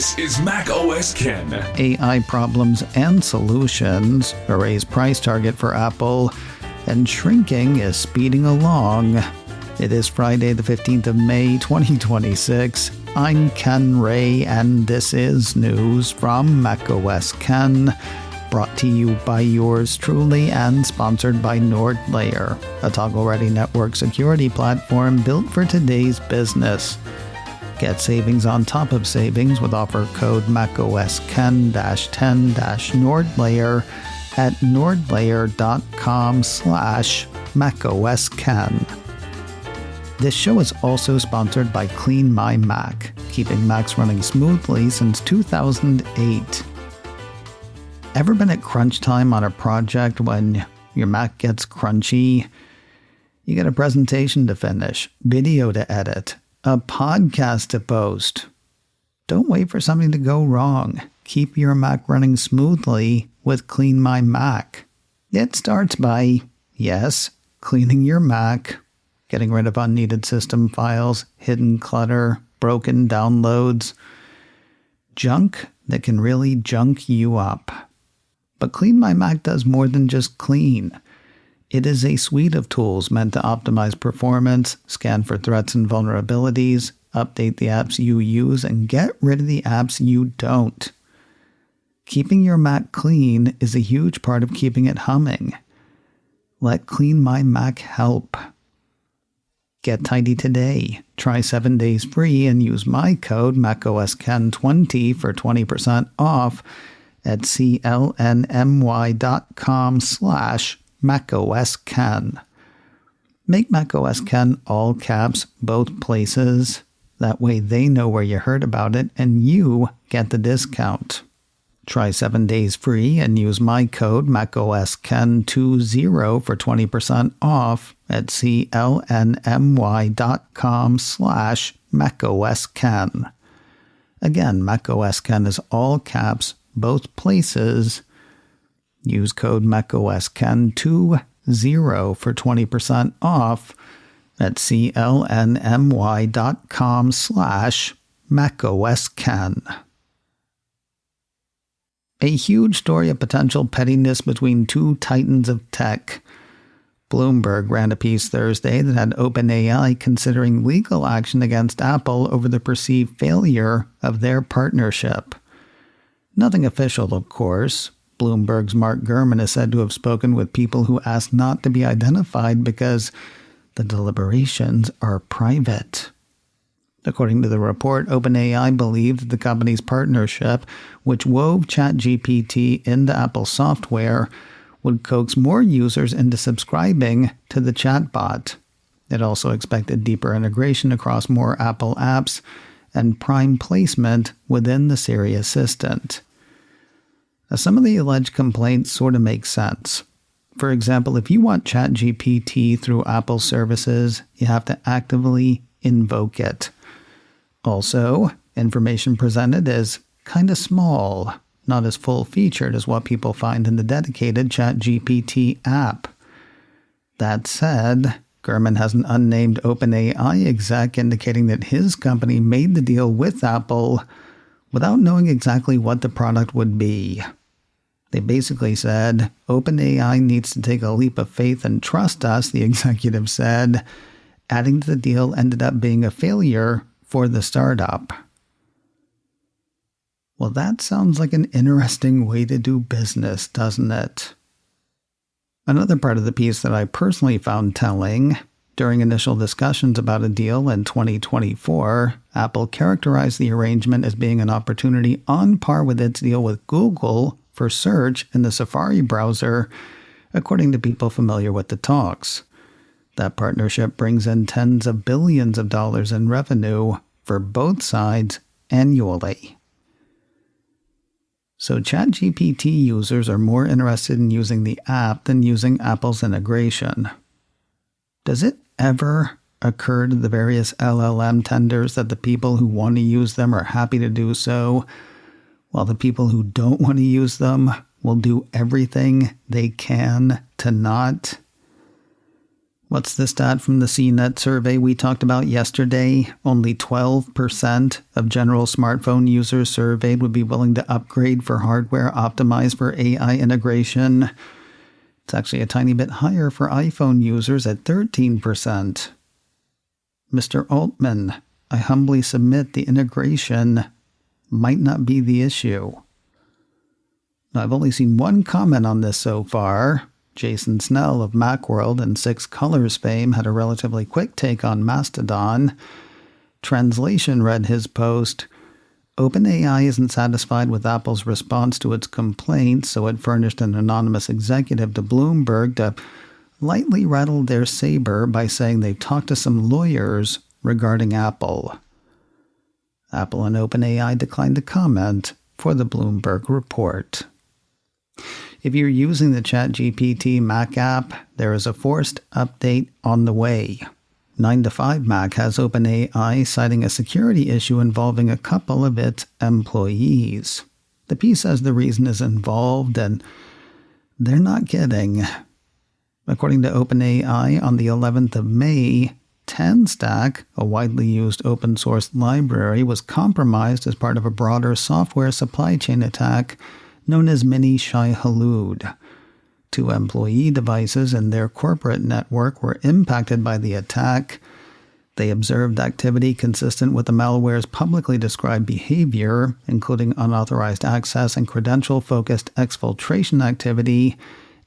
This is macOS Ken. AI problems and solutions, a raised price target for Apple, and shrinking is speeding along. It is Friday the 15th of May 2026. I'm Ken Ray, and this is news from macOS Ken, brought to you by yours truly and sponsored by NordLayer, a toggle-ready network security platform built for today's business. Get savings on top of savings with offer code macOSken-10-NordLayer at nordlayer.com/macOSken. This show is also sponsored by Clean My Mac, keeping Macs running smoothly since 2008. Ever been at crunch time on a project when your Mac gets crunchy? You get a presentation to finish, video to edit, a podcast to post. Don't wait for something to go wrong. Keep your Mac running smoothly with Clean My Mac. It starts by, yes, cleaning your Mac, getting rid of unneeded system files, hidden clutter, broken downloads, junk that can really junk you up. But Clean My Mac does more than just clean. It is a suite of tools meant to optimize performance, scan for threats and vulnerabilities, update the apps you use, and get rid of the apps you don't. Keeping your Mac clean is a huge part of keeping it humming. Let Clean My Mac help. Get tidy today. Try 7 days free and use my code macOSken20 for 20% off at clnmy.com/macOSken. Make macOS Ken all caps both places. That way they know where you heard about it and you get the discount. Try 7 days free and use my code macOSken20 for 20% off at clnmy.com/macOSken. Again, macOS Ken is all caps both places. Use code macOSken20 for 20% off at clnmy.com/macOSken. A huge story of potential pettiness between two titans of tech. Bloomberg ran a piece Thursday that had OpenAI considering legal action against Apple over the perceived failure of their partnership. Nothing official, of course. Bloomberg's Mark Gurman is said to have spoken with people who asked not to be identified because the deliberations are private. According to the report, OpenAI believed the company's partnership, which wove ChatGPT into Apple software, would coax more users into subscribing to the chatbot. It also expected deeper integration across more Apple apps and prime placement within the Siri Assistant. Now, some of the alleged complaints sort of make sense. For example, if you want ChatGPT through Apple services, you have to actively invoke it. Also, information presented is kind of small, not as full-featured as what people find in the dedicated ChatGPT app. That said, Gurman has an unnamed OpenAI exec indicating that his company made the deal with Apple without knowing exactly what the product would be. They basically said, OpenAI needs to take a leap of faith and trust us, the executive said. Adding to the deal ended up being a failure for the startup. Well, that sounds like an interesting way to do business, doesn't it? Another part of the piece that I personally found telling, during initial discussions about a deal in 2024, Apple characterized the arrangement as being an opportunity on par with its deal with Google for search in the Safari browser, according to people familiar with the talks. That partnership brings in tens of billions of dollars in revenue for both sides annually. So ChatGPT users are more interested in using the app than using Apple's integration. Does it ever occur to the various LLM tenders that the people who want to use them are happy to do so, while the people who don't want to use them will do everything they can to not? What's the stat from the CNET survey we talked about yesterday? Only 12% of general smartphone users surveyed would be willing to upgrade for hardware optimized for AI integration. It's actually a tiny bit higher for iPhone users at 13%. Mr. Altman, I humbly submit the integration might not be the issue. Now, I've only seen one comment on this so far. Jason Snell of Macworld and Six Colors fame had a relatively quick take on Mastodon. Translation read his post, OpenAI isn't satisfied with Apple's response to its complaints, so it furnished an anonymous executive to Bloomberg to lightly rattle their saber by saying they've talked to some lawyers regarding Apple. Apple and OpenAI declined to comment for the Bloomberg report. If you're using the ChatGPT Mac app, there is a forced update on the way. 9to5Mac has OpenAI citing a security issue involving a couple of its employees. The piece says the reason is involved, and they're not kidding. According to OpenAI, on the 11th of May, TanStack, a widely used open-source library, was compromised as part of a broader software supply chain attack known as Ming-Chi. 2 employee devices in their corporate network were impacted by the attack. They observed activity consistent with the malware's publicly described behavior, including unauthorized access and credential-focused exfiltration activity,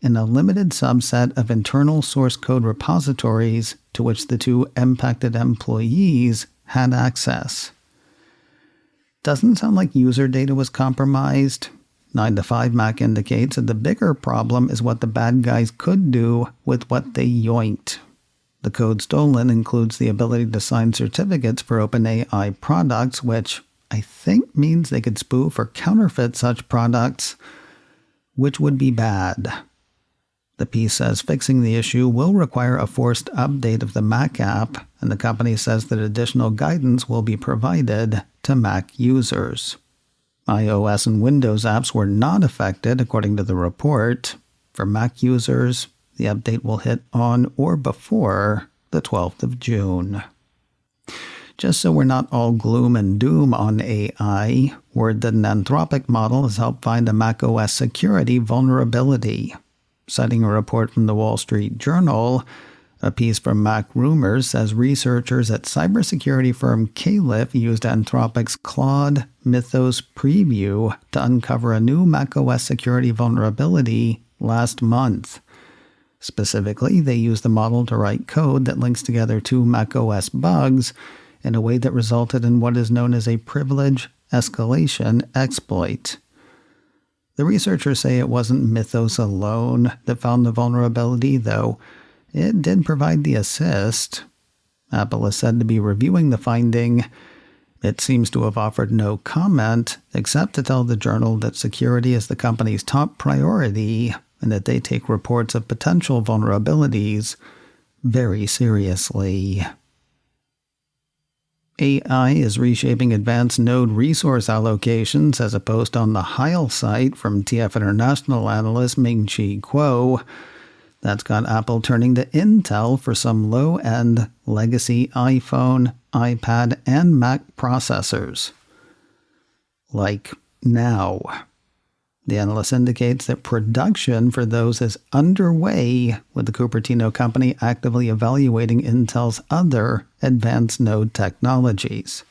in a limited subset of internal source code repositories to which the 2 impacted employees had access. Doesn't sound like user data was compromised. 9to5Mac indicates that the bigger problem is what the bad guys could do with what they yoinked. The code stolen includes the ability to sign certificates for OpenAI products, which I think means they could spoof or counterfeit such products, which would be bad. The piece says fixing the issue will require a forced update of the Mac app, and the company says that additional guidance will be provided to Mac users. iOS and Windows apps were not affected, according to the report. For Mac users, the update will hit on or before the 12th of June. Just so we're not all gloom and doom on AI, word that an Anthropic model has helped find a macOS security vulnerability. Citing a report from the Wall Street Journal, a piece from Mac Rumors says researchers at cybersecurity firm Caliph used Anthropic's Claude Mythos preview to uncover a new macOS security vulnerability last month. Specifically, they used the model to write code that links together 2 macOS bugs in a way that resulted in what is known as a privilege escalation exploit. The researchers say it wasn't Mythos alone that found the vulnerability, though it did provide the assist. Apple is said to be reviewing the finding. It seems to have offered no comment, except to tell the Journal that security is the company's top priority and that they take reports of potential vulnerabilities very seriously. AI is reshaping advanced node resource allocation, says a post on the Heil site from TF International analyst Ming-Chi. That's got Apple turning to Intel for some low-end legacy iPhone, iPad, and Mac processors. Like now. The analyst indicates that production for those is underway, with the Cupertino company actively evaluating Intel's other advanced node technologies.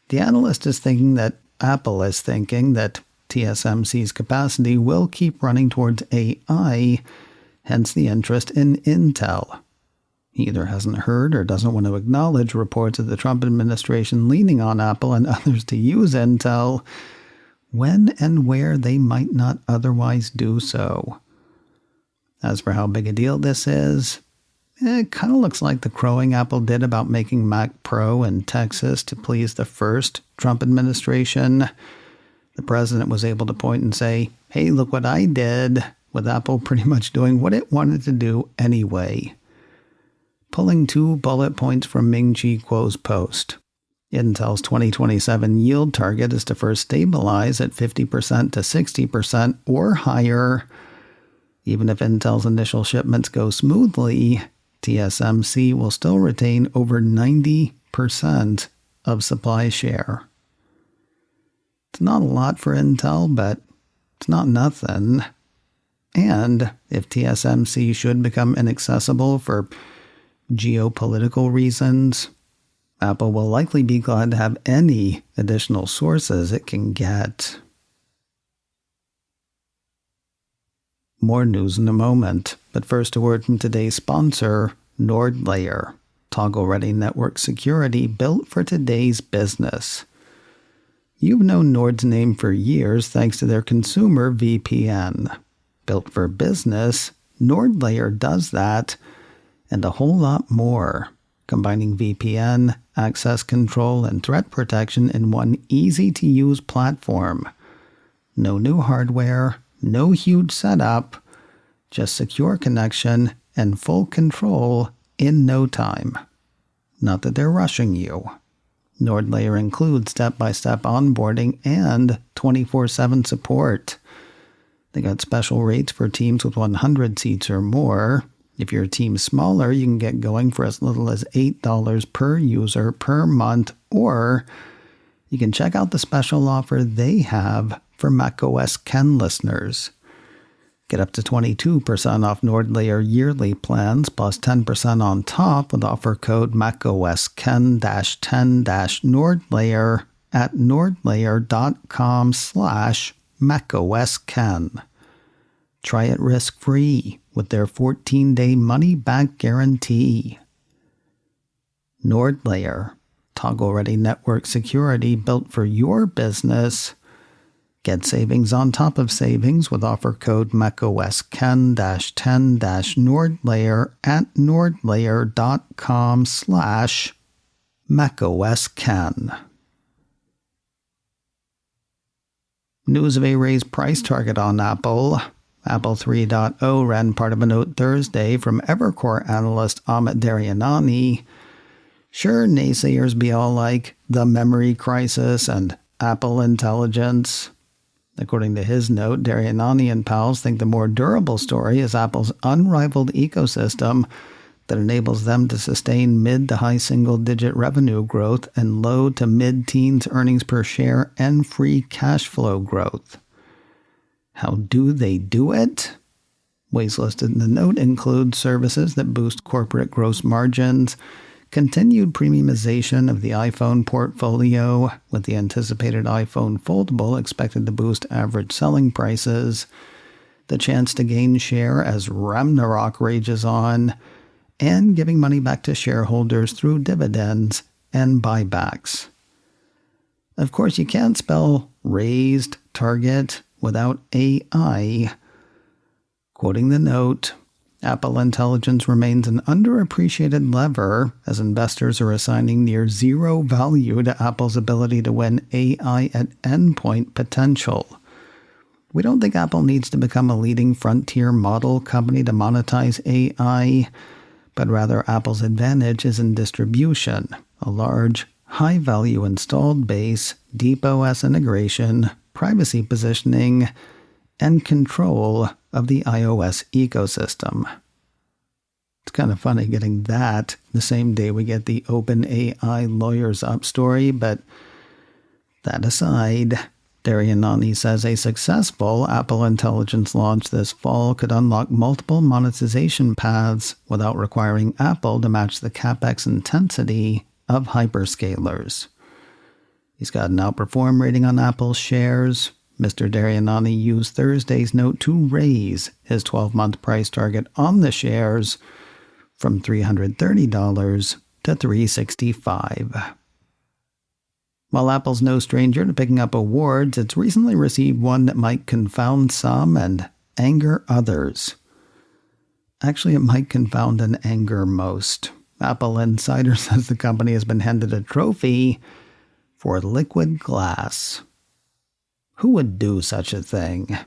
The analyst is thinking that Apple is thinking that TSMC's capacity will keep running towards AI, hence the interest in Intel. He either hasn't heard or doesn't want to acknowledge reports of the Trump administration leaning on Apple and others to use Intel when and where they might not otherwise do so. As for how big a deal this is, it kind of looks like the crowing Apple did about making Mac Pro in Texas to please the first Trump administration. The president was able to point and say, hey, look what I did, with Apple pretty much doing what it wanted to do anyway. Pulling 2 bullet points from Ming-Chi Kuo's post. Intel's 2027 yield target is to first stabilize at 50% to 60% or higher. Even if Intel's initial shipments go smoothly, TSMC will still retain over 90% of supply share. It's not a lot for Intel, but it's not nothing. And if TSMC should become inaccessible for geopolitical reasons, Apple will likely be glad to have any additional sources it can get. More news in a moment, but first a word from today's sponsor, NordLayer, toggle-ready network security built for today's business. You've known Nord's name for years thanks to their consumer VPN. Built for business, NordLayer does that and a whole lot more, combining VPN, access control, and threat protection in one easy-to-use platform. No new hardware, no huge setup, just secure connection and full control in no time. Not that they're rushing you. NordLayer includes step-by-step onboarding and 24/7 support. They got special rates for teams with 100 seats or more. If your team's smaller, you can get going for as little as $8 per user per month, or you can check out the special offer they have for macOS Ken listeners. Get up to 22% off NordLayer yearly plans plus 10% on top with offer code macOSken-10-NordLayer at nordlayer.com/macOSken. Try it risk-free with their 14-day money-back guarantee. NordLayer, toggle-ready network security built for your business. Get savings on top of savings with offer code macOSken-10-NordLayer at nordlayer.com/macOSken. News of a raised price target on Apple. Apple 3.0 ran part of a note Thursday from Evercore analyst Amit Daryanani. Sure, naysayers be all like the memory crisis and Apple intelligence. According to his note, Daryanani and pals think the more durable story is Apple's unrivaled ecosystem that enables them to sustain mid to high single-digit revenue growth and low to mid-teens earnings per share and free cash flow growth. How do they do it? Ways listed in the note include services that boost corporate gross margins, continued premiumization of the iPhone portfolio, with the anticipated iPhone foldable expected to boost average selling prices, the chance to gain share as Ragnarok rages on, and giving money back to shareholders through dividends and buybacks. Of course, you can't spell raised target without AI. Quoting the note, Apple Intelligence remains an underappreciated lever as investors are assigning near zero value to Apple's ability to win AI at endpoint potential. We don't think Apple needs to become a leading frontier model company to monetize AI, but rather Apple's advantage is in distribution, a large, high-value installed base, deep OS integration, privacy positioning, and control of the iOS ecosystem. It's kind of funny getting that the same day we get the OpenAI lawyers up story, but that aside, Daryanani says a successful Apple Intelligence launch this fall could unlock multiple monetization paths without requiring Apple to match the CapEx intensity of hyperscalers. He's got an outperform rating on Apple's shares. Mr. Daryanani used Thursday's note to raise his 12-month price target on the shares from $330 to $365. While Apple's no stranger to picking up awards, it's recently received one that might confound some and anger others. Actually, it might confound and anger most. Apple Insider says the company has been handed a trophy for liquid glass. Who would do such a thing?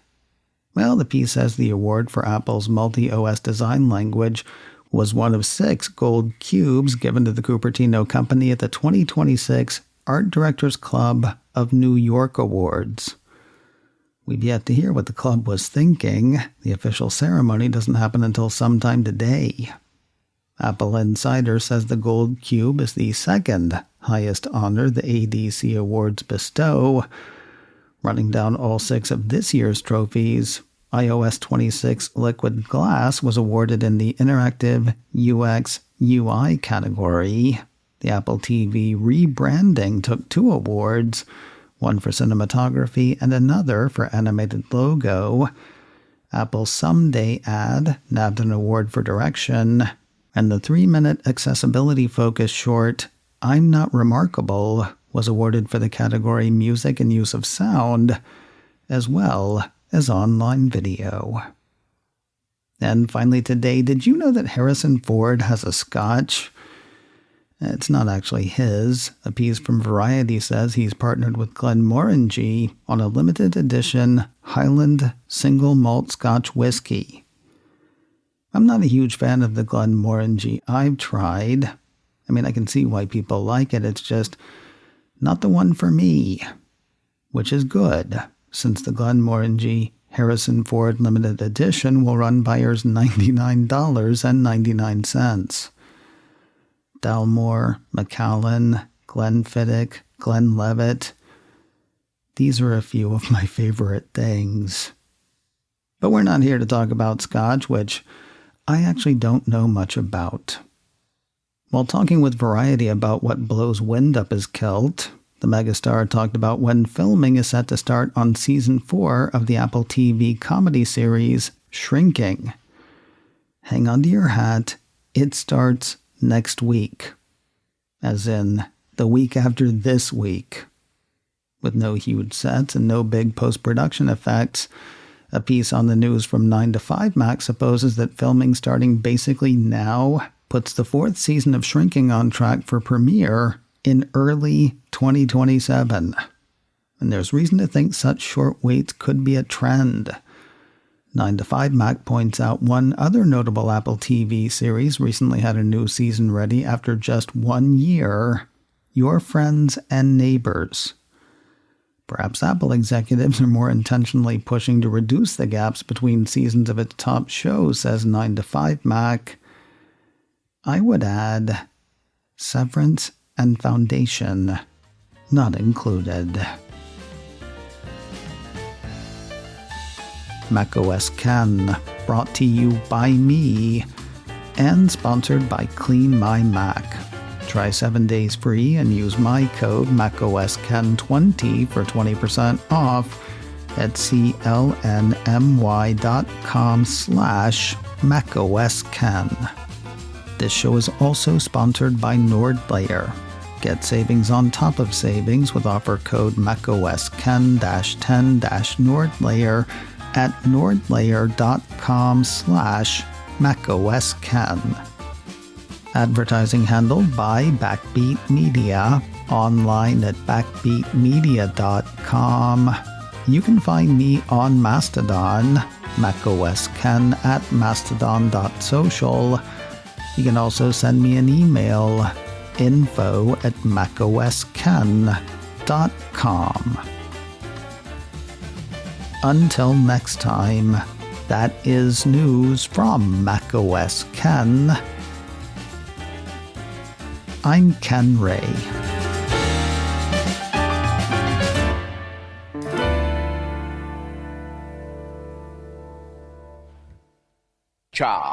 Well, the piece says the award for Apple's multi-OS design language was one of 6 gold cubes given to the Cupertino company at the 2026 Art Directors Club of New York Awards. We've yet to hear what the club was thinking. The official ceremony doesn't happen until sometime today. Apple Insider says the Gold Cube is the second highest honor the ADC Awards bestow. Running down all 6 of this year's trophies, iOS 26 Liquid Glass was awarded in the Interactive UX UI category. The Apple TV rebranding took 2 awards, one for cinematography and another for animated logo. Apple's Someday ad nabbed an award for direction, and the 3-minute accessibility-focused short, I'm Not Remarkable, was awarded for the category Music and Use of Sound, as well as online video. And finally today, did you know that Harrison Ford has a scotch? It's not actually his. A piece from Variety says he's partnered with Glenmorangie on a limited edition Highland single malt Scotch whiskey. I'm not a huge fan of the Glenmorangie. I've tried. I mean, I can see why people like it. It's just not the one for me, which is good, since the Glenmorangie Harrison Ford limited edition will run buyers $99.99. Dalmore, Macallan, Glenfiddich, Glenlivet. These are a few of my favorite things. But we're not here to talk about Scotch, which I actually don't know much about. While talking with Variety about what blows wind up his kilt, the megastar talked about when filming is set to start on Season 4 of the Apple TV comedy series Shrinking. Hang on to your hat, it starts next week, as in the week after this week. With no huge sets and no big post-production effects, a piece on the news from 9to5Mac supposes that filming starting basically now puts the 4th season of Shrinking on track for premiere in early 2027. And there's reason to think such short waits could be a trend. 9to5Mac points out one other notable Apple TV series recently had a new season ready after just 1 year, Your Friends and Neighbors. Perhaps Apple executives are more intentionally pushing to reduce the gaps between seasons of its top shows, says 9to5Mac. I would add Severance and Foundation not included. macOS Ken, brought to you by me and sponsored by Clean My Mac. Try 7 days free and use my code macOSKen20 for 20% off at clnmy.com/macOSken. This show is also sponsored by NordLayer. Get savings on top of savings with offer code macOSken-10-NordLayer at nordlayer.com/macOSken. Advertising handled by Backbeat Media, online at backbeatmedia.com. You can find me on Mastodon, macOSken at mastodon.social. You can also send me an email, info@macOSken.com. Until next time, that is news from macOS Ken. I'm Ken Ray. Cha.